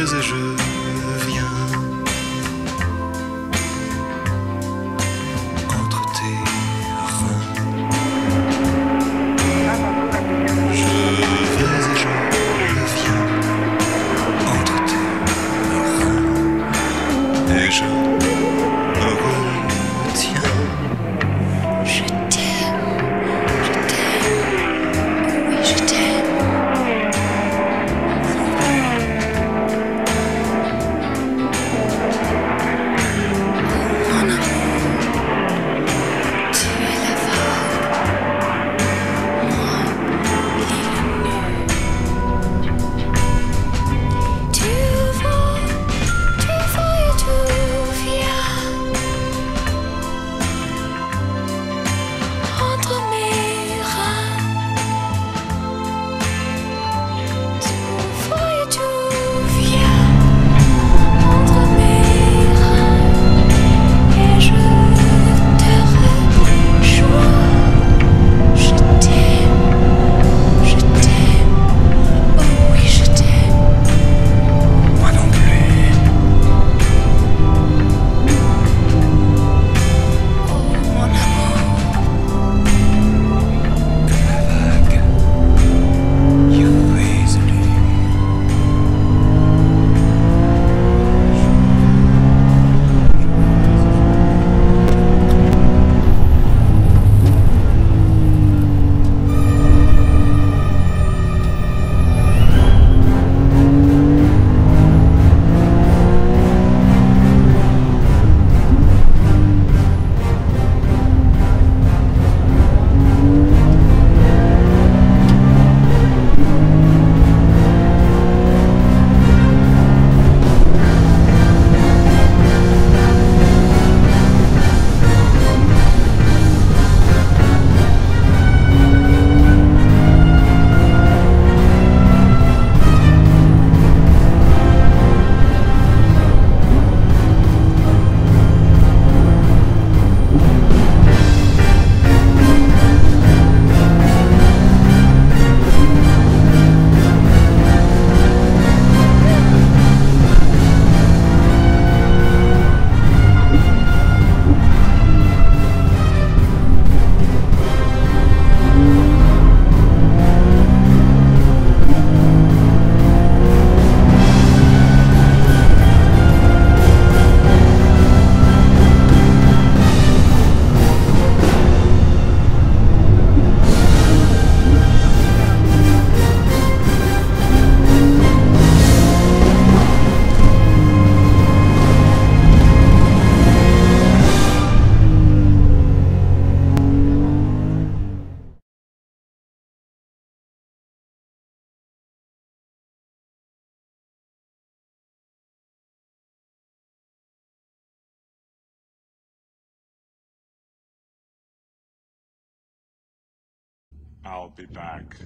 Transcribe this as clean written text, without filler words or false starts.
et je viens entre tes reins. Je vais et je viens entre tes reins et je me retiens. Je t'aime, oui je t'aime. Mon amour, tu es la vague, moi l'île nue. Tu vas et tu viens entre mes reins. Tu vas et tu viens entre mes reins. Et je te rejoins. Je t'aime, oh oui je t'aime. Moi non plus. Oh mon amour, Que la vague irrésolue. I'll be back.